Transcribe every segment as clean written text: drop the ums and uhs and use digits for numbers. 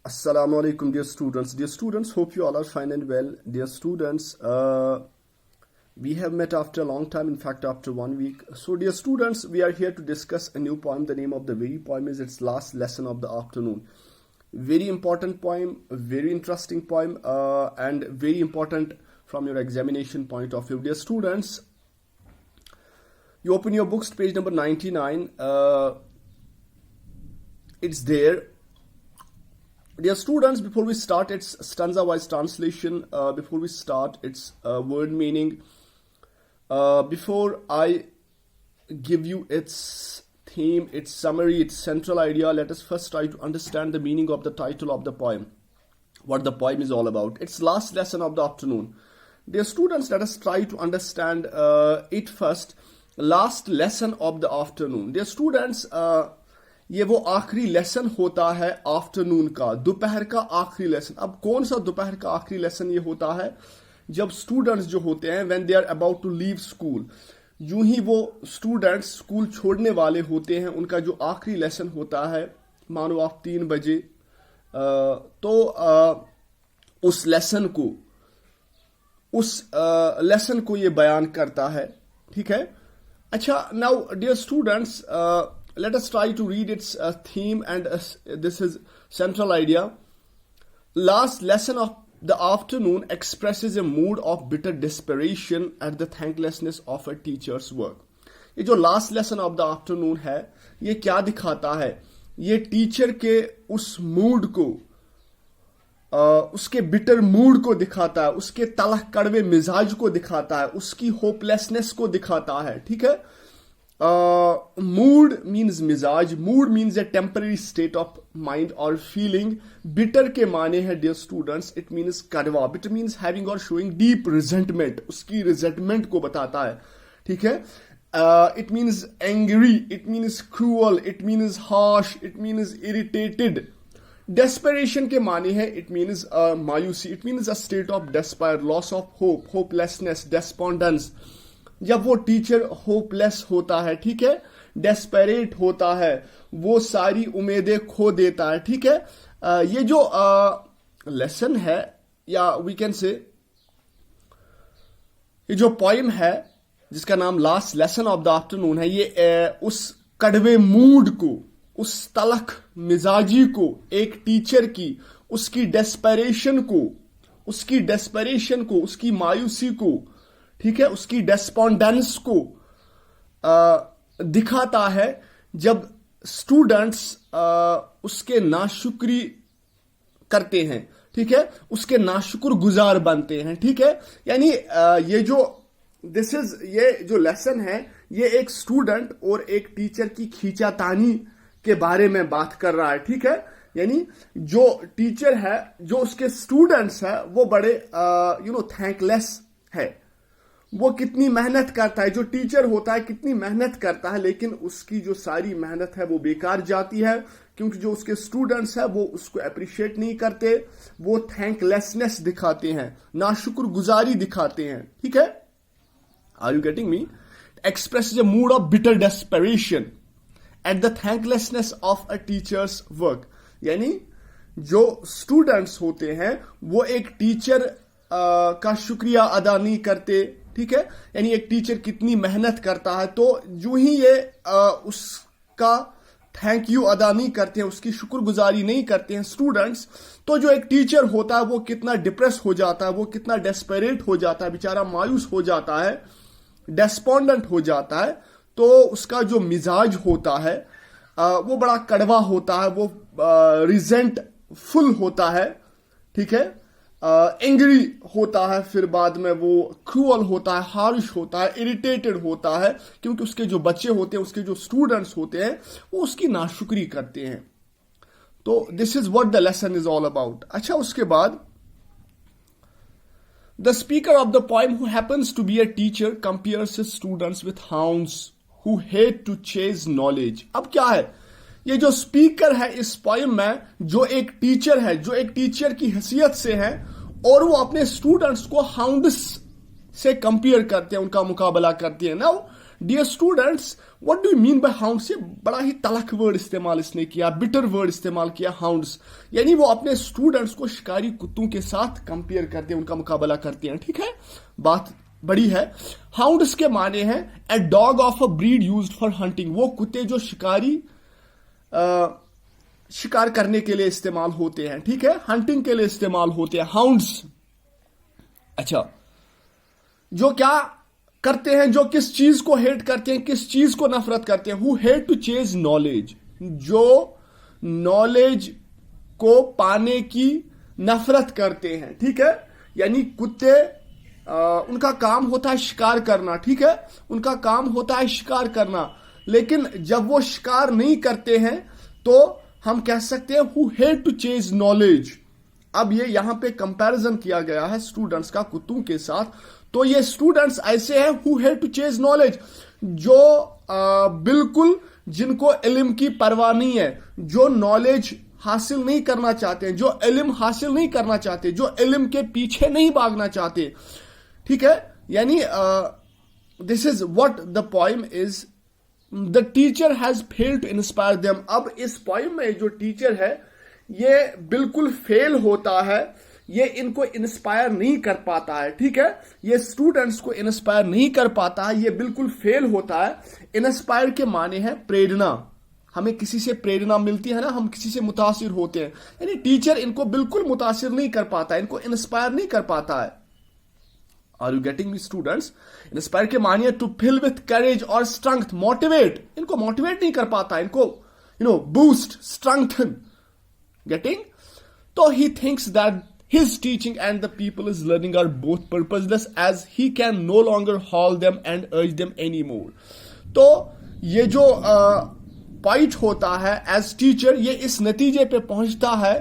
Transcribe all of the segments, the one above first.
Assalamu alaikum, dear students. Dear students, hope you all are fine and well. Dear students, we have met after a long time, in fact, after 1 week. So, dear students, we are here to discuss a new poem. The name of the very poem is its last lesson of the afternoon. Very important poem, very interesting poem, and very important from your examination point of view. Dear students, you open your books, page number 99. It's there. Dear students, before we start its stanza-wise translation, before we start its word meaning, before I give you its theme, its summary, its central idea, let us first try to understand the meaning of the title of the poem, what the poem is all about. Its last lesson of the afternoon. Dear students, let us try to understand it first. Last lesson of the afternoon. Dear students, ये वो आखिरी lesson होता है afternoon का, दोपहर का आखिरी lesson. अब कौन सा दोपहर का आखिरी लेसन ये होता है? जब स्टूडेंट्स जो होते हैं when they are about to leave school, यूं ही वो स्टूडेंट्स स्कूल छोड़ने वाले होते हैं, उनका जो आखिरी लेसन होता है, मानो आप 3 बजे, तो उस लेसन को ये बयान करता है. ठीक है. अच्छा, now dear students, let us try to read its theme and this is central idea. Last lesson of the afternoon expresses a mood of bitter desperation at the thanklessness of a teacher's work. ये जो last lesson of the afternoon है, ये क्या दिखाता है? ये teacher के उस मूड को, उसके बिटर मूड को दिखाता है, उसके तलख कड़वे मिजाज को दिखाता है, उसकी होपलेसनेस को दिखाता है. ठीक है. Mood means मिजाज. Mood means a temporary state of mind or feeling. Bitter के माने हैं dear students, it means कड़वा. Bitter means having or showing deep resentment. उसकी resentment को बताता है. ठीक है. It means angry, it means cruel, it means harsh, it means irritated. Desperation के माने हैं it means मायूसी. It means a state of despair, loss of hope, hopelessness, despondence. जब वो टीचर होपलेस होता है, ठीक है, डेस्परेट होता है, वो सारी उम्मीदें खो देता है. ठीक है. ये जो लेसन है, या वी कैन से ये जो पोइम है जिसका नाम last lesson of the afternoon है, ये उस कड़वे मूड को, उस तलख मिजाजी को, एक टीचर की उसकी डेस्परेशन को, उसकी मायूसी को, ठीक है, उसकी डेस्पोंडेंस को दिखाता है जब स्टूडेंट्स उसके नाशुक्री करते हैं. ठीक है. उसके नाशुक्र गुजार बनते हैं. ठीक है. यानी ये जो लेसन है, ये एक स्टूडेंट और एक टीचर की खींचातानी के बारे में बात कर रहा है. ठीक है. यानी जो टीचर है, जो उसके स्टूडेंट्स है, वो बड़े थैंकलेस है. वो कितनी मेहनत करता है, जो टीचर होता है कितनी मेहनत करता है, लेकिन उसकी जो सारी मेहनत है वो बेकार जाती है, क्योंकि जो उसके स्टूडेंट्स है वो उसको अप्रिशिएट नहीं करते, वो थैंकलेसनेस दिखाते हैं, नाशुक्र गुजारी दिखाते हैं. ठीक है. Are you getting me? Express a mood of bitter desperation at the thanklessness of a teacher's work. यानी जो स्टूडेंट्स होते हैं वो एक टीचर का शुक्रिया अदा नहीं करते. ठीक है. यानी एक टीचर कितनी मेहनत करता है, तो जो ही ये उसका थैंक यू अदा नहीं करते हैं, उसकी शुक्रगुजारी नहीं करते हैं स्टूडेंट्स, तो जो एक टीचर होता है वो कितना डिप्रेस हो जाता है, वो कितना डेस्परेट हो जाता है, बेचारा मायूस हो जाता है, डेस्पोंडेंट हो जाता है. तो उसका जो मिजाज होता है वो बड़ा कड़वा होता है, वो रिजेंटफुल होता है. ठीक है. एंग्री होता है, फिर बाद में वो क्रूअल होता है, हार्श होता है, इरिटेटेड होता है, क्योंकि उसके जो बच्चे होते हैं, उसके जो स्टूडेंट्स होते हैं, वो उसकी नाशुक्री करते हैं. तो this is what the lesson is all about. अच्छा, उसके बाद the speaker of the poem who happens to be a teacher compares his students with hounds who hate to chase knowledge. अब क्या है, ये जो स्पीकर है इस पोएम में, जो एक टीचर है, जो एक टीचर की हैसियत से है, और वो अपने स्टूडेंट्स को हाउंड्स से कंपेयर करते हैं, उनका मुकाबला करते हैं. Now dear students, what do you mean by hound से बड़ा ही तलख वर्ड इस्तेमाल इसने किया, बिटर वर्ड इस्तेमाल किया, हाउंड्स। यानी वो अपने स्टूडेंट्स को शिकारी कुत्तों के साथ कंपेयर करते हैं, उनका मुकाबला करते हैं। ठीक है, बात बड़ी है। हाउंड्स के माने हैं a dog of a breed used for hunting, वो कुत्ते जो शिकार करने के लिए इस्तेमाल होते हैं। ठीक है, हंटिंग के लिए इस्तेमाल होते हैं हाउंड्स। अच्छा, जो क्या करते हैं, जो किस चीज को हेट करते हैं, किस चीज को नफरत करते हैं, who hate to chase knowledge, जो नॉलेज को पाने की नफरत करते हैं। ठीक है, यानी कुत्ते उनका काम होता है शिकार करना। ठीक है, उनका काम होता है शिकार करना, लेकिन जब वो शिकार नहीं करते हैं तो हम कह सकते हैं who hate to chase knowledge. अब ये यहां पे कंपैरिजन किया गया है स्टूडेंट्स का कुत्तों के साथ, तो ये स्टूडेंट्स ऐसे हैं who hate to chase knowledge, जो बिल्कुल जिनको इल्म की परवाह नहीं है, जो नॉलेज हासिल नहीं करना चाहते हैं, जो इल्म हासिल नहीं करना चाहते, जो इल्म के पीछे नहीं भागना चाहते। ठीक है, यानी this is what the poem is, the teacher has failed to inspire them. अब इस पोएम में जो टीचर है ये बिल्कुल फेल होता है, ये इनको इंस्पायर नहीं कर पाता है। ठीक है, ये स्टूडेंट्स को इंस्पायर नहीं कर पाता है, ये बिल्कुल फेल होता है। इंस्पायर के माने हैं प्रेरणा, हमें किसी से प्रेरणा मिलती है ना, हम किसी से मुतासिर होते हैं, यानी टीचर इनको बिल्कुल मुतासिर नहीं कर पाता है, इनको इंस्पायर नहीं कर पाता है। Are you getting me students? Inspire के मानिए टू फिल विथ करेज और स्ट्रेंथ, मोटिवेट, इनको मोटिवेट नहीं कर पाता, इनको बूस्ट, स्ट्रेंथन, गेटिंग। तो he thinks that his teaching and the people is learning are both purposeless as he can no longer haul them and urge them anymore। तो ये जो पॉइंट होता है एज टीचर, ये इस नतीजे पे पहुंचता है,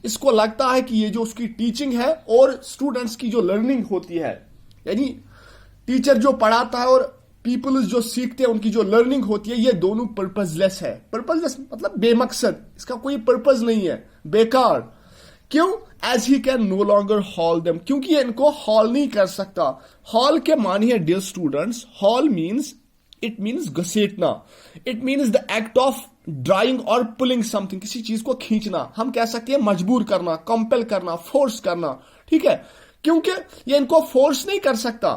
इसको लगता है कि ये जो उसकी टीचिंग है और स्टूडेंट्स की जो लर्निंग होती है, यानी टीचर जो पढ़ाता है और पीपल जो सीखते हैं उनकी जो लर्निंग होती है, ये दोनों पर्पजलेस है। पर्पजलेस मतलब बेमकसद, इसका कोई पर्पज नहीं है, बेकार। क्यों? As he can no longer haul them, क्योंकि ये इनको हॉल नहीं कर सकता। हॉल के मानी है dear students, haul means, it means घसीटना, it means the act of drawing और पुलिंग समथिंग, किसी चीज को खींचना, हम कह सकते हैं मजबूर करना, कंपेल करना, फोर्स करना। ठीक है, क्योंकि ये इनको फोर्स नहीं कर सकता।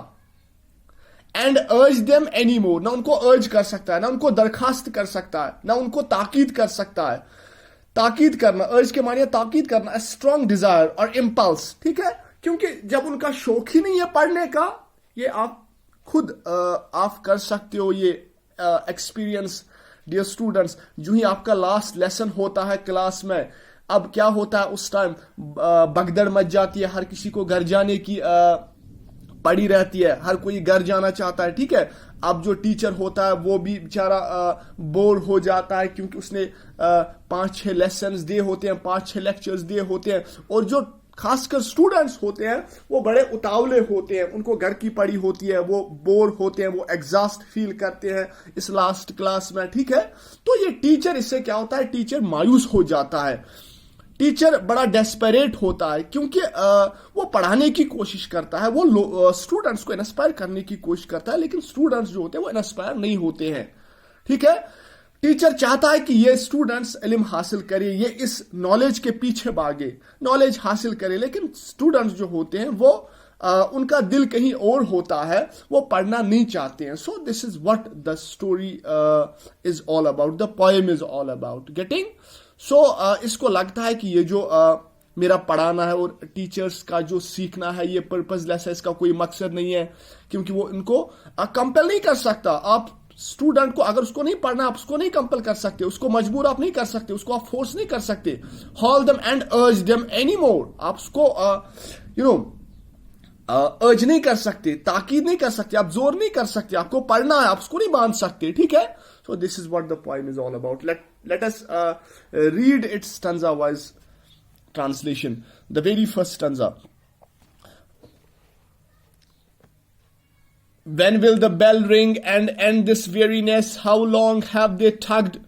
एंड अर्ज देम एनी मोर, ना उनको अर्ज कर सकता है, ना उनको दरखास्त कर सकता है, ना उनको ताकीद कर सकता है। ताकीद करना, अर्ज के मानिए ताकीद करना, स्ट्रॉन्ग डिजायर और इम्पल्स। ठीक है, क्योंकि जब उनका शौक ही नहीं है पढ़ने का, ये आप खुद आप कर सकते हो ये एक्सपीरियंस डियर स्टूडेंट्स। जो ही आपका लास्ट लेसन होता है क्लास में, अब क्या होता है उस टाइम भगदड़ मच जाती है, हर किसी को घर जाने की पड़ी रहती है, हर कोई घर जाना चाहता है। ठीक है, अब जो टीचर होता है वो भी बेचारा बोर हो जाता है, क्योंकि उसने 5-6 लेसन्स दिए होते हैं, 5-6 लेक्चर्स दिए होते हैं, और जो खासकर स्टूडेंट्स होते हैं वो बड़े उतावले होते हैं, उनको घर की पड़ी होती है, वो बोर होते हैं, वो एग्जॉस्ट फील करते हैं इस लास्ट क्लास में। ठीक है, तो ये टीचर, इससे क्या होता है, टीचर मायूस हो जाता है, टीचर बड़ा डेस्परेट होता है, क्योंकि वो पढ़ाने की कोशिश करता है, वो स्टूडेंट्स को इंस्पायर करने की कोशिश करता है, लेकिन स्टूडेंट्स जो होते हैं वो इंस्पायर नहीं होते हैं। ठीक है, टीचर चाहता है कि ये स्टूडेंट्स इल्म हासिल करे, ये इस नॉलेज के पीछे भागे, नॉलेज हासिल करे, लेकिन स्टूडेंट्स जो होते हैं वो उनका दिल कहीं और होता है, वो पढ़ना नहीं चाहते हैं। So this is what the story is all about, the poem is all about, getting. सो इसको लगता है कि ये जो मेरा पढ़ाना है और टीचर्स का जो सीखना है ये पर्पजलेस है, इसका कोई मकसद नहीं है, क्योंकि वो इनको कंपेल नहीं कर सकता। आप स्टूडेंट को अगर उसको नहीं पढ़ना, आप उसको नहीं कंपेल कर सकते, उसको मजबूर आप नहीं कर सकते, उसको आप फोर्स नहीं कर सकते। हॉल देम एंड अर्ज देम एनी मोर, आप उसको अर्ज नहीं कर सकते, ताकीद नहीं कर सकते, आप जोर नहीं कर सकते, आपको पढ़ना है, आप उसको नहीं बांध सकते। ठीक है, so this is what the poem is all about. Let us read its stanza wise translation. The very first stanza. When will the bell ring and end this weariness? How long have they tugged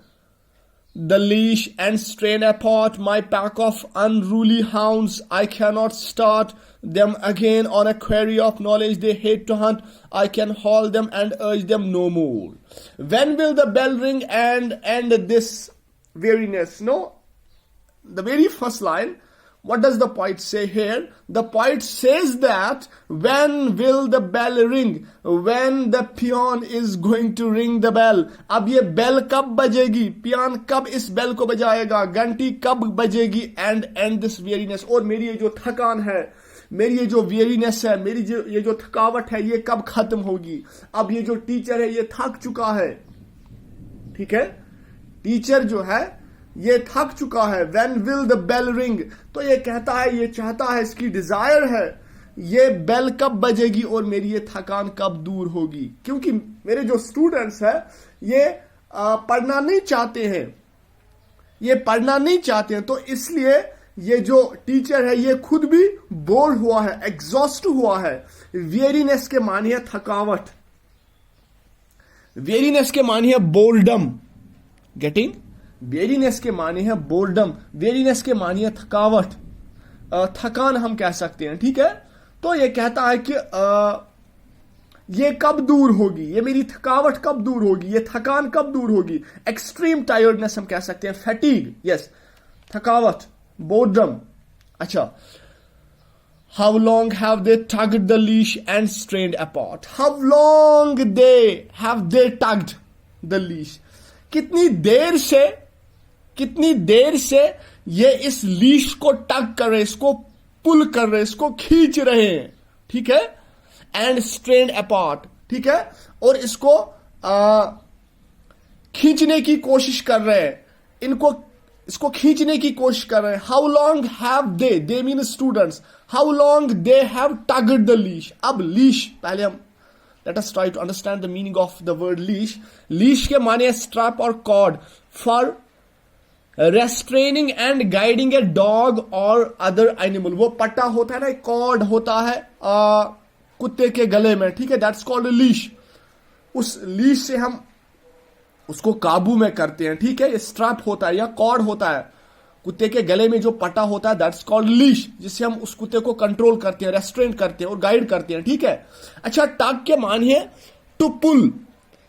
the leash and strain apart my pack of unruly hounds. I cannot start them again on a quarry of knowledge they hate to hunt. I can haul them and urge them no more. When will the bell ring and end this weariness? No, the very first line, what does the poet say here? The poet says that when will the bell ring? When the peon is going to ring the bell. अब ये bell कब बजेगी? peon कब इस bell को बजाएगा? घंटी कब बजेगी? And end this weariness. और मेरी ये जो थकान है, मेरी ये जो weariness है, मेरी ये जो थकावट है, ये कब खत्म होगी? अब ये जो टीचर है, ये थक चुका है. ठीक है? टीचर जो है ये थक चुका है. When will the bell ring? तो ये कहता है, ये चाहता है, इसकी डिजायर है, ये बेल कब बजेगी और मेरी ये थकान कब दूर होगी. क्योंकि मेरे जो स्टूडेंट्स हैं ये पढ़ना नहीं चाहते हैं, ये पढ़ना नहीं चाहते हैं, तो इसलिए ये जो टीचर है ये खुद भी बोर हुआ है, एग्जॉस्ट हुआ है. वेरीनेस के मानी है थकावट, वेरीनेस के मानी है बोर्डम. गेटिंग? वेरीनेस के मानी है बोर्डम, वेरीनेस के मानी है थकावट, थकान हम कह सकते हैं. ठीक है? तो ये कहता है कि ये कब दूर होगी, ये मेरी थकावट कब दूर होगी, ये थकान कब दूर होगी. एक्सट्रीम टायर्डनेस हम कह सकते हैं, फैटीग. यस, थकावट, बोर्डम. अच्छा, how long have they tugged the leash and strained apart? How long have they tugged the leash? कितनी देर से ये इस लीश को टग कर रहे, इसको पुल कर रहे, इसको खींच रहे हैं. ठीक है? And strain apart. ठीक है? और इसको खींचने की कोशिश कर रहे हैं, इसको खींचने की कोशिश कर रहे हैं. How long have they mean students, how long they have tugged the leash. अब लीश, पहले हम let us try to understand the meaning of the word leash. Leash के माने strap और cord for restraining and guiding a dog or other animal. वो पट्टा होता है ना, cord होता है कुत्ते के गले में. ठीक है? that's called a leash. उस लीश से हम उसको काबू में करते हैं. ठीक है? ये स्ट्रैप होता है या कॉर्ड होता है, कुत्ते के गले में जो पट्टा होता है, दैट्स कॉल्ड लीश, जिससे हम उस कुत्ते को कंट्रोल करते हैं, रेस्ट्रेन करते हैं और गाइड करते हैं. ठीक है? अच्छा, टग के माने है टू पुल,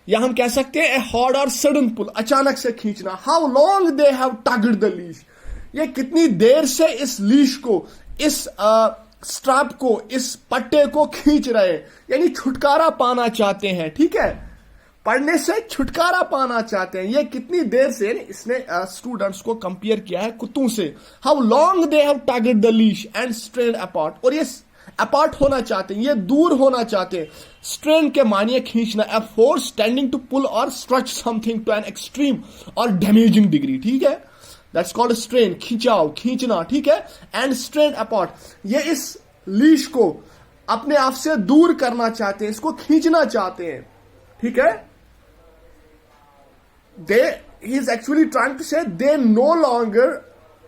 या हम कह सकते हैं ए हॉर्ड और सडन पुल, अचानक से खींचना. How long they have tugged the leash. ये कितनी देर से इस लीश को, इस स्ट्रैप को, इस पट्टे को खींच रहे हैं, यानी छुटकारा पाना चाहते हैं. ठीक है? पढ़ने से छुटकारा पाना चाहते हैं. ये कितनी देर से, इसने स्टूडेंट्स को कंपेयर किया है कुत्तों से. How long they have tugged the leash and strained apart. और ये अपार्ट होना चाहते हैं, ये दूर होना चाहते हैं. स्ट्रेन के मानिए खींचना, a force tending to pull और stretch something to an extreme और डैमेजिंग डिग्री. ठीक है? दैट्स कॉल्ड स्ट्रेन, खिंचाव, खींचना. ठीक है? एंड स्ट्रेन अपार्ट, ये इस लीश को अपने आप से दूर करना चाहते हैं, इसको खींचना चाहते हैं. ठीक है? he is actually trying to say they no longer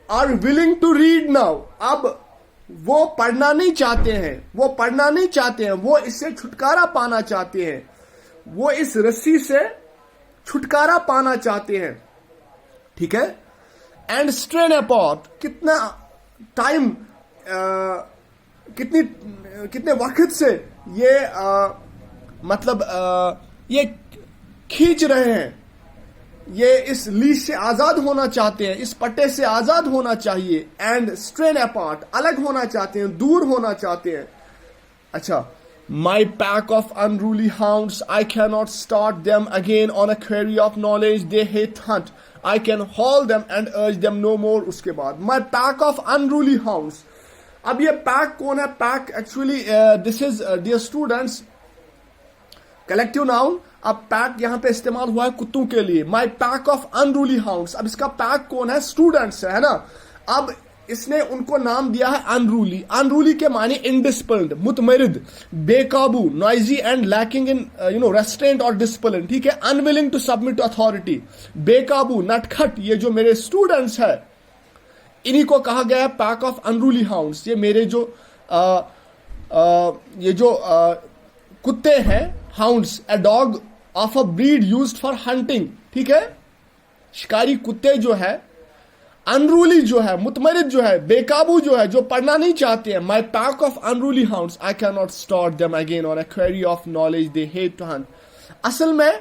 are willing to read now. अब वो पढ़ना नहीं चाहते हैं, वो पढ़ना नहीं चाहते हैं, वो इससे छुटकारा पाना चाहते हैं, वो इस रस्सी से छुटकारा पाना चाहते हैं. ठीक है? एंड स्ट्रेन अपॉर्ट, कितना टाइम, कितने वक्त से ये मतलब ये खींच रहे हैं, ये इस लीश से आजाद होना चाहते हैं, इस पट्टे से आजाद होना चाहिए. एंड स्ट्रेन अपार्ट, अलग होना चाहते हैं, दूर होना चाहते हैं. अच्छा, my pack of unruly hounds, I cannot start them again on a quarry of knowledge they hate hunt. I can haul them and urge them no more. उसके बाद my pack of unruly hounds. अब ये pack कौन है? Pack actually this is dear students collective noun. अब pack यहां पे इस्तेमाल हुआ है कुत्तों के लिए. My pack of unruly hounds. अब इसका पैक कौन है? स्टूडेंट्स है ना. अब इसने उनको नाम दिया है अनरूली. अनरूली के माने इनडिसिप्लिन्ड, मुतमरिद, बेकाबू, noisy and lacking in restraint और डिसिप्लिन. ठीक है? Unwilling to submit to authority, बेकाबू, नटखट. ये जो मेरे स्टूडेंट्स है इन्हीं को कहा गया है पैक ऑफ अनरूली हाउंड्स. ये मेरे जो कुत्ते हैं, hounds, a dog of a breed used for hunting. ठीक है? शिकारी कुत्ते जो है, अनरूली जो है, मुतमरिद जो है, बेकाबू जो है, जो पढ़ना नहीं चाहते हैं, my pack of unruly hounds I can not stop them again on a quarry of knowledge they hate to hunt. असल में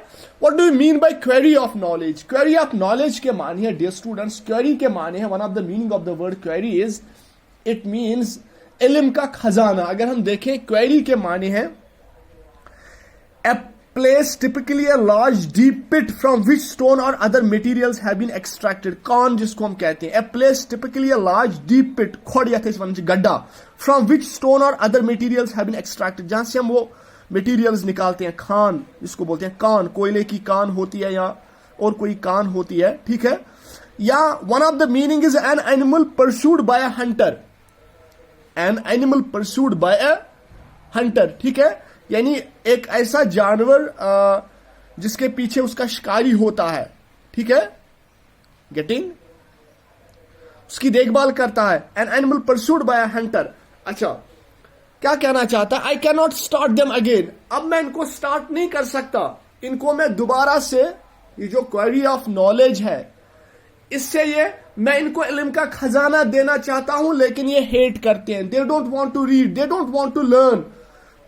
what do you mean by quarry of knowledge? Quarry of knowledge के माने है dear students, quarry के माने है, one of the meaning of the word quarry is it means इल्म का खजाना। अगर हम देखें क्वेरी के माने हैं a place typically a large deep pit from which stone और other materials have been extracted. कौन जिसको हम कहते हैं, a place typically a large deep pit, खोड़ या गड्ढा, फ्रॉम विच स्टोन और other materials have been extracted, जहां से हम वो मटेरियल्स निकालते हैं। खान जिसको बोलते हैं, कान, कोयले की कान होती है या और कोई कान होती है, ठीक है। या one of the meaning is an animal pursued by a hunter, an animal pursued by a hunter, ठीक है। यानी एक ऐसा जानवर जिसके पीछे उसका शिकारी होता है, ठीक है, गेटिंग, उसकी देखभाल करता है। An animal pursued by a hunter. अच्छा, क्या कहना चाहता है? I can not start them again, अब मैं इनको स्टार्ट नहीं कर सकता, इनको मैं दोबारा से, ये जो क्वेरी ऑफ नॉलेज है, इससे ये मैं इनको इल्म का खजाना देना चाहता हूं, लेकिन ये हेट करते हैं, they don't want to read, they don't want to learn,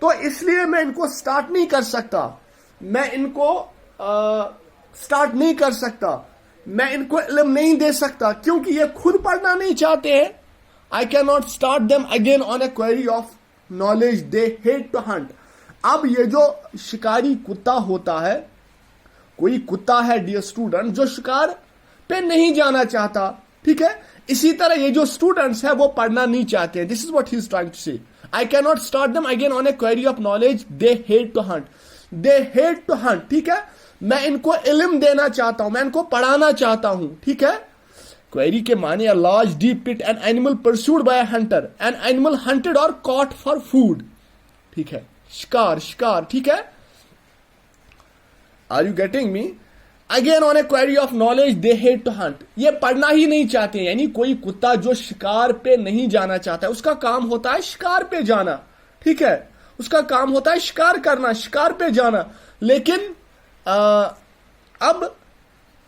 तो इसलिए मैं इनको स्टार्ट नहीं कर सकता, मैं इनको स्टार्ट नहीं कर सकता, मैं इनको इल्म नहीं दे सकता, क्योंकि ये खुद पढ़ना नहीं चाहते हैं। I can not start them again on a quarry of knowledge they hate to hunt. अब ये जो शिकारी कुत्ता होता है, कोई कुत्ता है डियर स्टूडेंट जो शिकार पे नहीं जाना चाहता, ठीक है, इसी तरह ये जो स्टूडेंट्स है वो पढ़ना नहीं चाहते हैं। This is what he is trying to say, I can not start them again on a quarry of knowledge they hate to hunt, they hate to hunt, ठीक है। मैं इनको इल्म देना चाहता हूं, मैं इनको पढ़ाना चाहता हूं, ठीक है। क्वेरी के माने a large deep pit, an animal pursued by a hunter, an animal hunted और कॉट फॉर फूड, ठीक है, शिकार, शिकार, ठीक है। Are you getting me? Again on a quarry of knowledge they hate to hunt, ये पढ़ना ही नहीं चाहते, यानी कोई कुत्ता जो शिकार पे नहीं जाना चाहता है, उसका काम होता है शिकार पे जाना, ठीक है, उसका काम होता है शिकार करना, शिकार पे जाना, लेकिन अब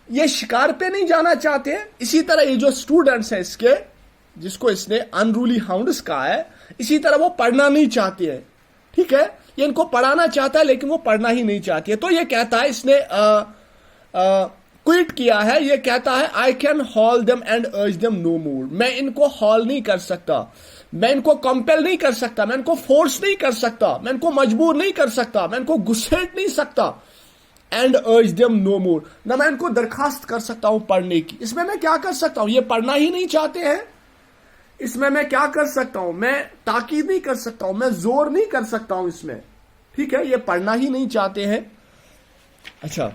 ये शिकार पे नहीं जाना चाहते हैं। इसी तरह ये जो स्टूडेंट्स हैं इसके, जिसको इसने अनरूली हाउंड्स कहा है, इसी तरह वो पढ़ना नहीं चाहते हैं, ठीक है। ये इनको पढ़ाना चाहता है लेकिन वो पढ़ना ही नहीं चाहती है, तो ये कहता है, इसने क्विट किया है, ये कहता है I can hall them and अर्ज देम नो मोर, मैं इनको हॉल नहीं कर सकता, मैं इनको कंपेल नहीं कर सकता, मैं इनको फोर्स नहीं कर सकता, मैं इनको मजबूर नहीं कर सकता, मैं इनको घुसेट नहीं सकता, एंड अर्ज देम नो मोर, ना मैं इनको दरखास्त कर सकता हूं पढ़ने की। इसमें मैं क्या कर सकता हूं? ये पढ़ना ही नहीं चाहते हैं, इसमें मैं क्या कर सकता हूं? मैं ताकीद नहीं कर सकता हूं, मैं जोर नहीं कर सकता हूं इसमें, ठीक है, ये पढ़ना ही नहीं चाहते हैं। अच्छा,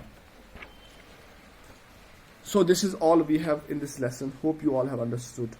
so this is all we have in this lesson. Hope you all have understood.